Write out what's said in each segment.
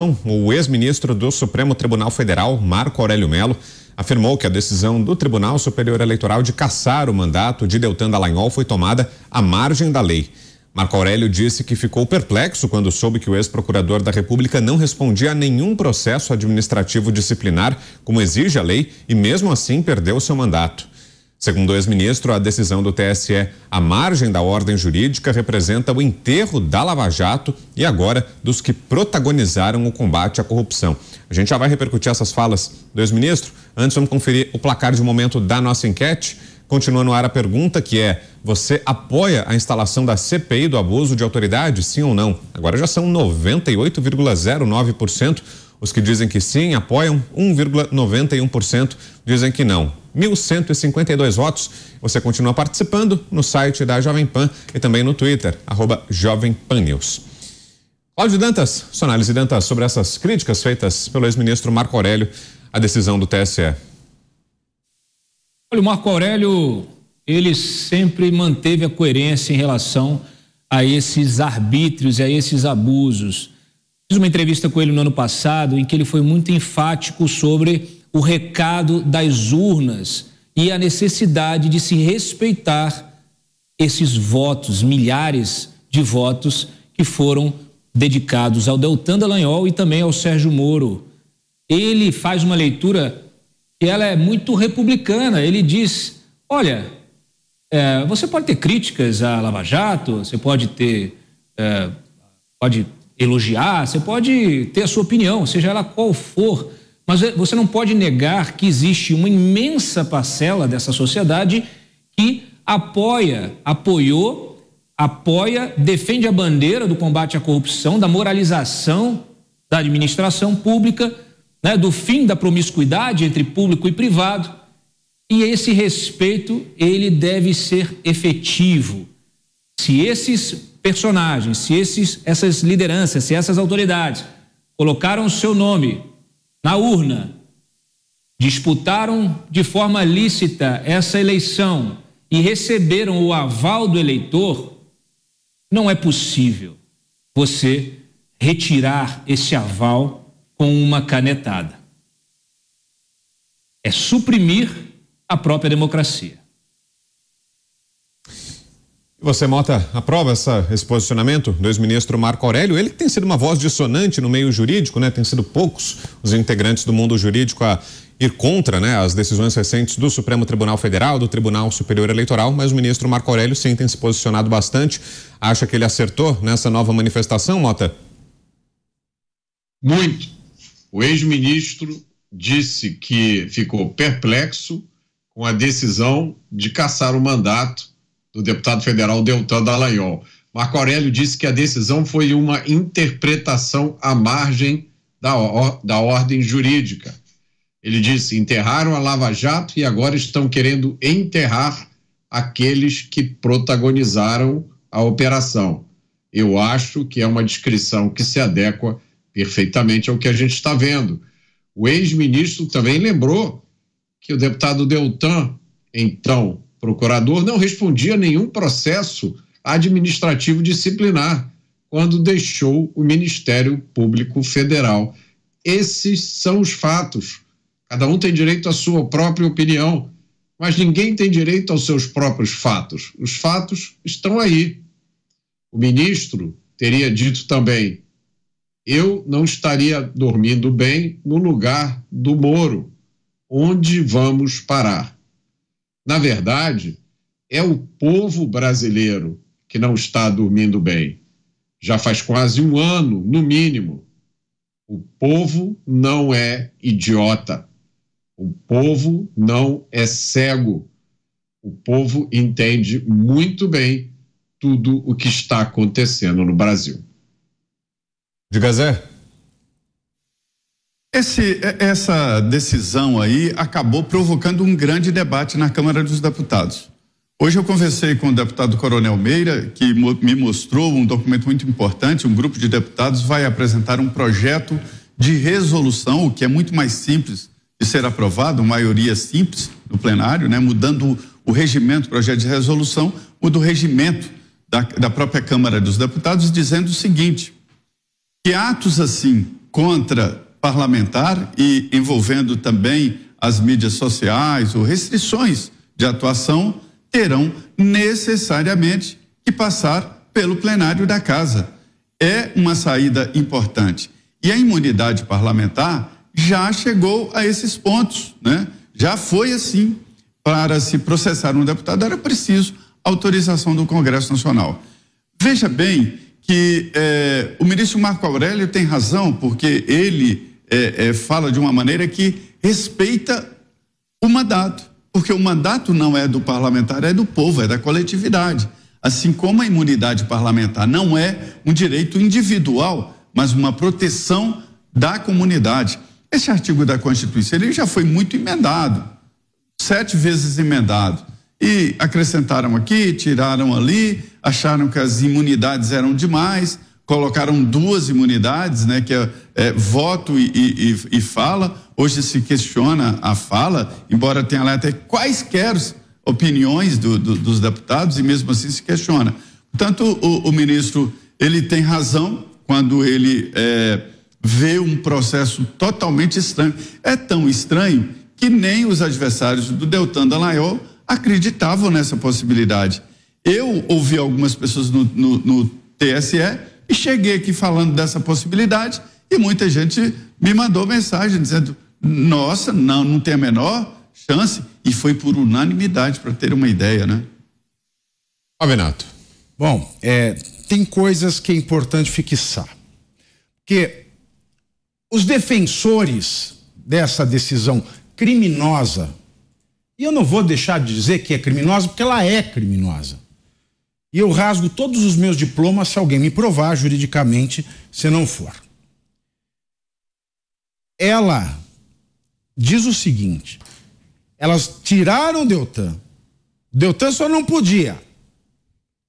O ex-ministro do Supremo Tribunal Federal, Marco Aurélio Mello, afirmou que a decisão do Tribunal Superior Eleitoral de cassar o mandato de Deltan Dallagnol foi tomada à margem da lei. Marco Aurélio disse que ficou perplexo quando soube que o ex-procurador da República não respondia a nenhum processo administrativo disciplinar, como exige a lei, e mesmo assim perdeu seu mandato. Segundo o ex-ministro, a decisão do TSE à margem da ordem jurídica representa o enterro da Lava Jato e agora dos que protagonizaram o combate à corrupção. A gente já vai repercutir essas falas do ex-ministro. Antes, vamos conferir o placar de momento da nossa enquete. Continua no ar a pergunta, que é: você apoia a instalação da CPI do abuso de autoridade, sim ou não? Agora já são 98,09%. Os que dizem que sim, apoiam, 1,91% dizem que não. 1.152 votos. Você continua participando no site da Jovem Pan e também no Twitter, @JovemPanNews. Cláudio Dantas, sua análise, Dantas, sobre essas críticas feitas pelo ex-ministro Marco Aurélio à decisão do TSE. Olha, o Marco Aurélio, ele sempre manteve a coerência em relação a esses arbítrios e a esses abusos. Fiz uma entrevista com ele no ano passado em que ele foi muito enfático sobre o recado das urnas e a necessidade de se respeitar esses votos, milhares de votos que foram dedicados ao Deltan Dallagnol e também ao Sérgio Moro. Ele faz uma leitura que ela é muito republicana. Ele diz: olha, você pode ter críticas à Lava Jato, você pode pode elogiar, você pode ter a sua opinião, seja ela qual for, mas você não pode negar que existe uma imensa parcela dessa sociedade que apoia, defende a bandeira do combate à corrupção, da moralização da administração pública, né, do fim da promiscuidade entre público e privado. E esse respeito, ele deve ser efetivo. Se esses personagens, se essas lideranças, se essas autoridades colocaram o seu nome na urna, disputaram de forma lícita essa eleição e receberam o aval do eleitor, não é possível você retirar esse aval com uma canetada. É suprimir a própria democracia. Você, Mota, aprova esse posicionamento do ex-ministro Marco Aurélio? Ele que tem sido uma voz dissonante no meio jurídico, né? Tem sido poucos os integrantes do mundo jurídico a ir contra, né, as decisões recentes do Supremo Tribunal Federal, do Tribunal Superior Eleitoral, mas o ministro Marco Aurélio sim tem se posicionado bastante. Acha que ele acertou nessa nova manifestação, Mota? Muito. O ex-ministro disse que ficou perplexo com a decisão de cassar o mandato do deputado federal Deltan Dallagnol. Marco Aurélio disse que a decisão foi uma interpretação à margem da ordem jurídica. Ele disse: enterraram a Lava Jato e agora estão querendo enterrar aqueles que protagonizaram a operação. Eu acho que é uma descrição que se adequa perfeitamente ao que a gente está vendo. O ex-ministro também lembrou que o deputado Deltan, então procurador, não respondia a nenhum processo administrativo disciplinar quando deixou o Ministério Público Federal. Esses são os fatos. Cada um tem direito à sua própria opinião, mas ninguém tem direito aos seus próprios fatos. Os fatos estão aí. O ministro teria dito também: eu não estaria dormindo bem no lugar do Moro. Onde vamos parar? Na verdade, é o povo brasileiro que não está dormindo bem. Já faz quase um ano, no mínimo. O povo não é idiota. O povo não é cego. O povo entende muito bem tudo o que está acontecendo no Brasil. Diga, Zé. Essa decisão aí acabou provocando um grande debate na Câmara dos Deputados. Hoje eu conversei com o deputado Coronel Meira, que me mostrou um documento muito importante. Um grupo de deputados vai apresentar um projeto de resolução, o que é muito mais simples de ser aprovado, maioria simples no plenário, né? Mudando o regimento, projeto de resolução, muda o regimento da própria Câmara dos Deputados, dizendo o seguinte: que atos assim contra parlamentar e envolvendo também as mídias sociais ou restrições de atuação, terão necessariamente que passar pelo plenário da casa. É uma saída importante. E a imunidade parlamentar já chegou a esses pontos, né? Já foi assim. Para se processar um deputado era preciso autorização do Congresso Nacional. Veja bem que o ministro Marco Aurélio tem razão, porque ele fala de uma maneira que respeita o mandato, porque o mandato não é do parlamentar, é do povo, é da coletividade. Assim como a imunidade parlamentar não é um direito individual, mas uma proteção da comunidade. Esse artigo da Constituição, ele já foi muito emendado, 7 vezes emendado. E acrescentaram aqui, tiraram ali, acharam que as imunidades eram demais, colocaram 2 imunidades, né, que é voto e fala. Hoje se questiona a fala, embora tenha lá até quaisquer opiniões dos deputados, e mesmo assim se questiona. Portanto, o ministro, ele tem razão quando ele vê um processo totalmente estranho. É tão estranho que nem os adversários do Deltan Dallagnol acreditavam nessa possibilidade. Eu ouvi algumas pessoas no TSE e cheguei aqui falando dessa possibilidade e muita gente me mandou mensagem dizendo: nossa, não tem a menor chance, e foi por unanimidade, para ter uma ideia, né? Renato. Bom, tem coisas que é importante fixar, porque os defensores dessa decisão criminosa, e eu não vou deixar de dizer que é criminosa, porque ela é criminosa, e eu rasgo todos os meus diplomas se alguém me provar juridicamente, se não for. Ela diz o seguinte: elas tiraram o Deltan só não podia,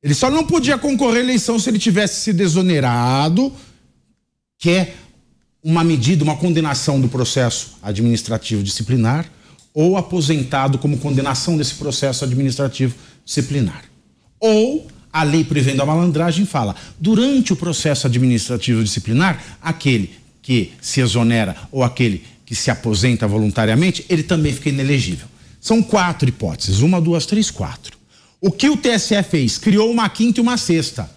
ele só não podia concorrer à eleição se ele tivesse sido exonerado, que é uma medida, uma condenação do processo administrativo disciplinar, ou aposentado como condenação desse processo administrativo disciplinar. Ou a lei prevendo a malandragem fala: durante o processo administrativo disciplinar, aquele que se exonera ou aquele que se aposenta voluntariamente, ele também fica inelegível. São 4 hipóteses, 1, 2, 3, 4. O que o TSE fez? Criou uma 5ª e uma 6ª.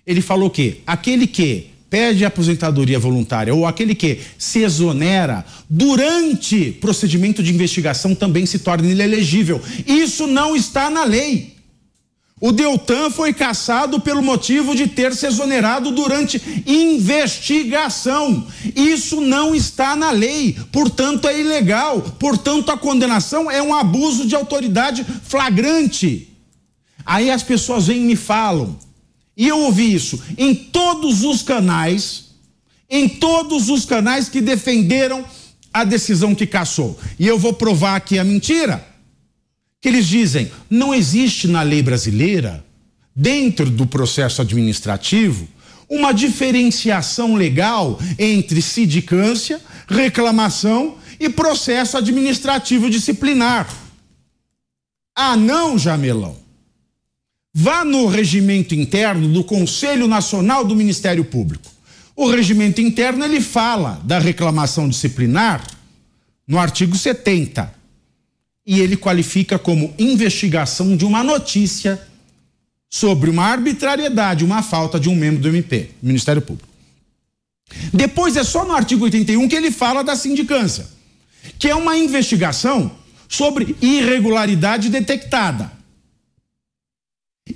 Ele falou que aquele que pede aposentadoria voluntária ou aquele que se exonera durante procedimento de investigação também se torna inelegível. Isso não está na lei. O Deltan foi cassado pelo motivo de ter se exonerado durante investigação. Isso não está na lei, portanto é ilegal, portanto a condenação é um abuso de autoridade flagrante. Aí as pessoas vêm e me falam, e eu ouvi isso em todos os canais que defenderam a decisão que cassou. E eu vou provar aqui a mentira. Que eles dizem: não existe na lei brasileira, dentro do processo administrativo, uma diferenciação legal entre sindicância, reclamação e processo administrativo disciplinar. Ah, não, Jamelão. Vá no regimento interno do Conselho Nacional do Ministério Público. O regimento interno, ele fala da reclamação disciplinar no artigo 70. E ele qualifica como investigação de uma notícia sobre uma arbitrariedade, uma falta de um membro do MP, Ministério Público. Depois é só no artigo 81 que ele fala da sindicância, que é uma investigação sobre irregularidade detectada.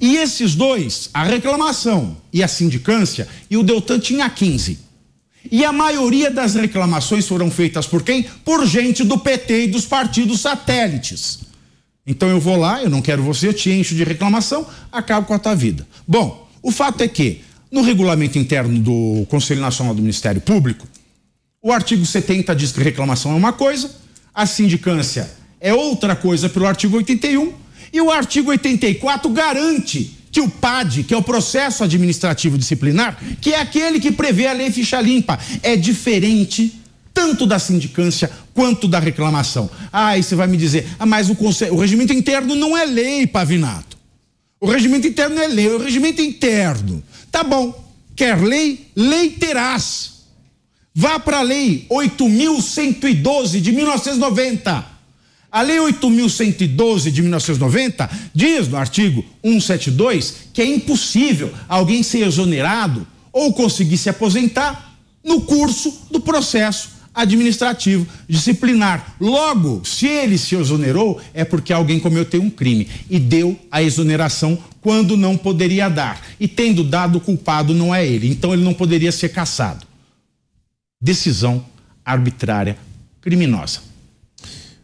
E esses dois, a reclamação e a sindicância, e o Deltan tinha 15. E a maioria das reclamações foram feitas por quem? Por gente do PT e dos partidos satélites. Então eu vou lá, eu não quero você, eu te encho de reclamação, acabo com a tua vida. Bom, o fato é que, no regulamento interno do Conselho Nacional do Ministério Público, o artigo 70 diz que reclamação é uma coisa, a sindicância é outra coisa pelo artigo 81, e o artigo 84 garante que o PAD, que é o processo administrativo disciplinar, que é aquele que prevê a lei ficha limpa, é diferente tanto da sindicância quanto da reclamação. Aí você vai me dizer: mas o regimento interno não é lei, Pavinato. O regimento interno é lei, o regimento interno. Tá bom, quer lei, lei terás. Vá para a Lei 8.112 de 1990. A Lei 8.112 de 1990 diz no artigo 172 que é impossível alguém ser exonerado ou conseguir se aposentar no curso do processo administrativo disciplinar. Logo, se ele se exonerou, é porque alguém cometeu um crime e deu a exoneração quando não poderia dar. E tendo dado, o culpado não é ele. Então ele não poderia ser cassado. Decisão arbitrária, criminosa.